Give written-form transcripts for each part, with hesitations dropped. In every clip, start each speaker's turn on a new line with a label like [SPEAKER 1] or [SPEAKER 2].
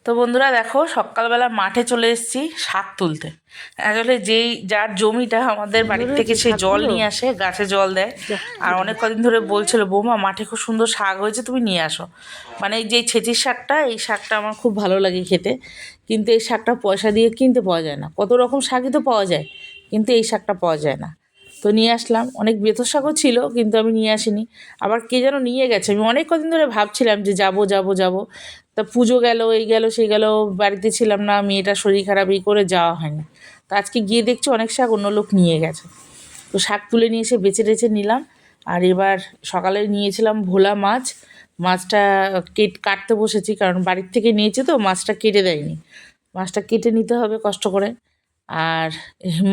[SPEAKER 1] তো বন্ধুরা দেখো, সকালবেলা মাঠে চলে এসেছি শাক তুলতে। আসলে যার জমিটা আমাদের বাড়ির থেকে সে জল নিয়ে আসে, গাছে জল দেয়। আর অনেক কদিন ধরে বলছিল, বৌমা মাঠে খুব সুন্দর শাক হয়েছে, তুমি নিয়ে আসো। মানে এই যে ছেঁচির শাকটা, এই শাকটা আমার খুব ভালো লাগে খেতে। কিন্তু এই শাকটা পয়সা দিয়ে কিনতে পাওয়া যায় না। কত রকম শাকই তো পাওয়া যায়, কিন্তু এই শাকটা পাওয়া যায় না। তো নিয়ে আসলাম। অনেক বেথর শাকও ছিল, কিন্তু আমি নিয়ে আসিনি। আবার কে যেন নিয়ে গেছে। আমি অনেক কদিন ধরে ভাবছিলাম যে যাব যাব যাব। তা পুজো গেল, এই গেল সেই গেল, বাড়িতে ছিলাম না, মেয়েটার শরীর খারাপ, এই করে যাওয়া হয়নি। তো আজকে গিয়ে দেখছি অনেক শাক অন্য লোক নিয়ে গেছে। তো শাক তুলে নিয়ে এসে বেছে টেছে নিলাম। আর এবার সকালে নিয়েছিলাম ভোলা মাছ। মাছটা কাটতে বসেছি, কারণ বাড়ির থেকে নিয়েছি তো, মাছটা কেটে দেয়নি। মাছটা কেটে নিতে হবে কষ্ট করে। আর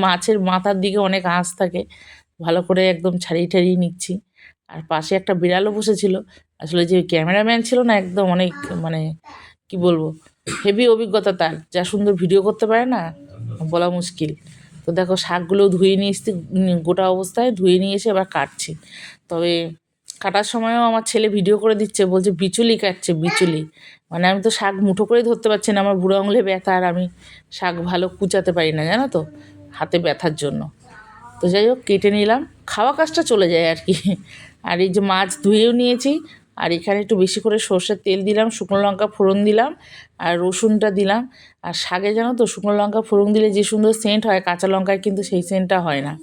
[SPEAKER 1] মাছের মাথার দিকে অনেক আঁশ থাকে, ভালো করে একদম ছাড়িয়ে ঠাড়িয়ে নিচ্ছি। আর পাশে একটা বিড়ালও বসেছিল। আসলে যে ক্যামেরাম্যান ছিল না, একদম অনেক মানে কি বলবো, হেভি অভিজ্ঞতা তার, যা সুন্দর ভিডিও করতে পারে না, বলা মুশকিল। তো দেখো শাকগুলো ধুয়ে নিয়ে এসছি, গোটা অবস্থায় ধুয়ে নিয়ে এসে এবার কাটছি। তবে কাটার সময়ও আমার ছেলে ভিডিও করে দিচ্ছে, বলছে বিচুলি কাটছে, বিচুলি। মানে আমি তো শাক মুঠো করেই ধরতে পারছি না, আমার বুড়ো আঙুলে ব্যথা, আর আমি শাক ভালো কুচাতে পারি না, জানো তো, হাতে ব্যথার জন্য। তো যাই হোক, কেটে নিলাম, খাওয়া কাজটা চলে যায় আর কি। আর এই যে মাছ ধুয়েও নিয়েছি। আর এখানে একটু বেশি করে সর্ষের তেল দিলাম, শুকনো লঙ্কা ফোড়ন দিলাম, আর রসুনটা দিলাম। আর শাকে জানো তো, শুকনো লঙ্কা ফোড়ন দিলে যে সুন্দর সেন্ট হয়, কাঁচা লঙ্কায় কিন্তু সেই সেন্টটা হয় না।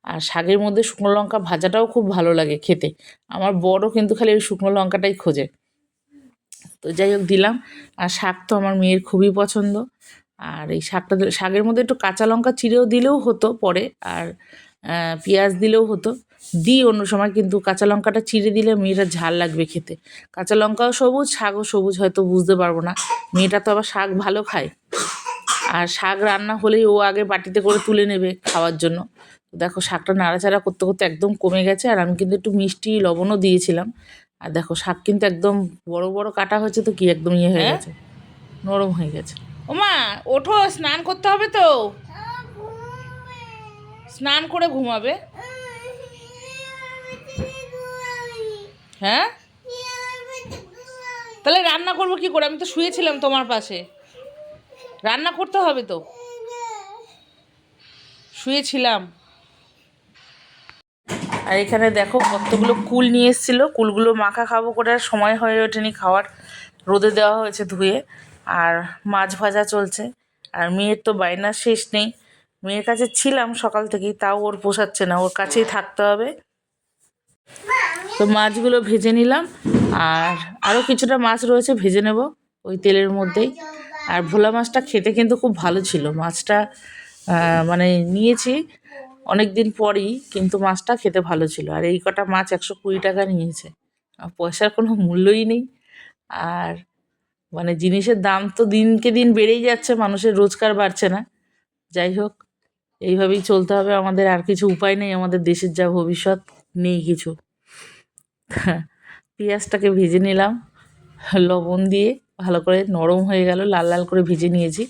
[SPEAKER 1] আর শাকের মধ্যে শুকনো লঙ্কা ভাজাটাও খুব ভালো লাগে খেতে। আমার বড়ও কিন্তু খালি ওই শুকনো লঙ্কাটাই খোঁজে। তো যাই হোক দিলাম। আর শাক তো আমার মেয়ের খুবই পছন্দ। আর এই শাকের মধ্যে একটু কাঁচা লঙ্কা চিড়েও দিলেও হতো পরে, আর পেঁয়াজ দিলেও হতো। দিই অন্য সময়, কিন্তু কাঁচা লঙ্কাটা চিড়ে দিলে মেয়েটা ঝাল লাগবে খেতে। কাঁচা লঙ্কাও সবুজ, শাকও সবুজ, হয়তো বুঝতে পারবো না। মেয়েটা তো আবার শাক ভালো খায়। আর শাক রান্না হলেই ও আগে বাটিতে করে তুলে নেবে খাওয়ার জন্য। তো দেখো শাকটা নাড়াচাড়া করতে করতে একদম কমে গেছে। আর আমি কিন্তু একটু মিষ্টি লবণও দিয়েছিলাম। আর দেখো শাক কিন্তু একদম বড় বড় কাটা হয়েছে, তো কি একদম ইয়ে হয়ে গেছে, নরম হয়ে গেছে। ওমা ওঠো, স্নান করতে হবে তো। স্নান করে ঘুমাবে। হ্যাঁ, তাহলে রান্না করবো কি করে? আমি তো শুয়েছিলাম তোমার পাশে, রান্না করতে হবে তো, শুয়েছিলাম। আর এখানে দেখো কতগুলো কুল নিয়ে এসেছিলো, কুলগুলো মাখা খাবো করে আর সময় হয়ে ওঠেনি খাওয়ার। রোদে দেওয়া হয়েছে ধুয়ে। আর মাছ ভাজা চলছে। আর মেয়ের তো বায়নার শেষ নেই। মেয়ের কাছে ছিলাম সকাল থেকেই, তাও ওর পোষাচ্ছে না, ওর কাছেই থাকতে হবে। তো মাছগুলো ভেজে নিলাম। আর আরও কিছুটা মাছ রয়েছে, ভেজে নেব ওই তেলের মধ্যেই। আর ভোলা মাছটা খেতে কিন্তু খুব ভালো ছিল। মাছটা মানে নিয়েছি অনেক দিন পরই, কিন্তু মাছটা খেতে ভালো ছিল। আর এই কটা মাছ 120 টাকা নিয়েছে। পয়সার কোনো মূল্যই নেই। আর মানে জিনিসের দাম তো দিনকে দিন বেড়েই যাচ্ছে, মানুষের রোজগার বাড়ছে না। যাই হোক, এইভাবেই চলতে হবে আমাদের, আর কিছু উপায় নেই, আমাদের দেশের যা ভবিষ্যৎ, নেই কিছু। পেঁয়াজটাকে ভেজে নিলাম লবণ দিয়ে, ভালো করে নরম হয়ে গেল, লাল লাল করে ভেজে নিয়েছি।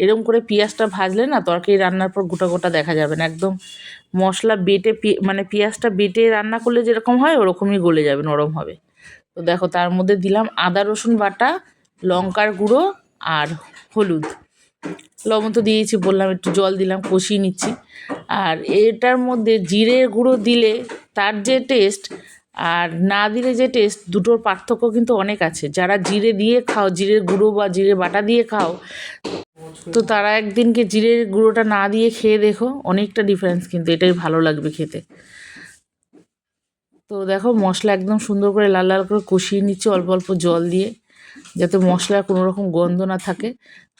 [SPEAKER 1] এরকম করে পেঁয়াজটা ভাজলে না, তরকারি রান্নার পর গোটা গোটা দেখা যাবে না, একদম মশলা বেটে মানে পেঁয়াজটা বেটে রান্না করলে যেরকম হয় ওরকমই গলে যাবে, নরম হবে। তো দেখো তার মধ্যে দিলাম আদা রসুন বাটা, লঙ্কার গুঁড়ো আর হলুদ। লবণ তো দিয়েছি, বললাম একটু জল দিলাম, কষিয়ে নিচ্ছি। আর এটার মধ্যে জিরে গুঁড়ো দিলে তার যে টেস্ট, আর না দিলে যে টেস্ট, দুটোর পার্থক্য কিন্তু অনেক আছে। যারা জিরে দিয়ে খাও, জিরের গুঁড়ো বা জিরে বাটা দিয়ে খাও, তো তারা একদিনকে জিরের গুঁড়োটা না দিয়ে খেয়ে দেখো, অনেকটা ডিফারেন্স, কিন্তু এটাই ভালো লাগবে খেতে। তো দেখো মশলা একদম সুন্দর করে লাল লাল করে কষিয়ে নিচ্ছি অল্প অল্প জল দিয়ে, যাতে মশলার কোনো রকম গন্ধ না থাকে।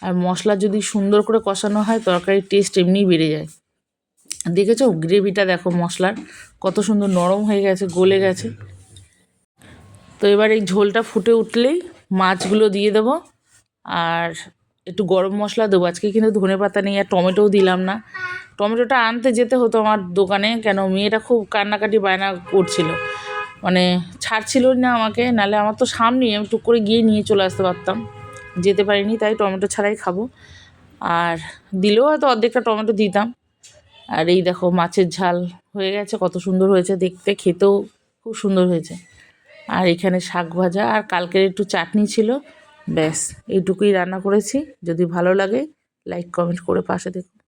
[SPEAKER 1] আর মশলা যদি সুন্দর করে কষানো হয়, তরকারির টেস্ট এমনিই বেড়ে যায়। দেখেছো গ্রেভিটা, দেখো মশলার কত সুন্দর নরম হয়ে গেছে, গলে গেছে। তো এবার এই ঝোলটা ফুটে উঠলেই মাছগুলো দিয়ে দেবো। আর একটু গরম মশলা দেবো। আজকে কিন্তু ধনেপাতা নেই, আর টমেটোও দিলাম না। টমেটোটা আনতে যেতে হতো আমার দোকানে, কেন মেয়েটা খুব কান্নাকাটি বায়না করছিল, মানে ছাড়ছিল না আমাকে। নাহলে আমার তো সামনেই, আমি টুক করে গিয়ে নিয়ে চলে আসতে পারতাম, যেতে পারিনি, তাই টমেটো ছাড়াই খাবো। আর দিলেও হয়তো অর্ধেকটা টমেটো দিতাম। আর এই দেখো মাছের ঝাল হয়ে গেছে, কত সুন্দর হয়েছে দেখতে, খেতেও খুব সুন্দর হয়েছে। আর এখানে শাক ভাজা, আর কালকের একটু চাটনি ছিল, ব্যাস এইটুকুই রান্না করেছি। যদি ভালো লাগে লাইক কমেন্ট করে পাশে দেখুন।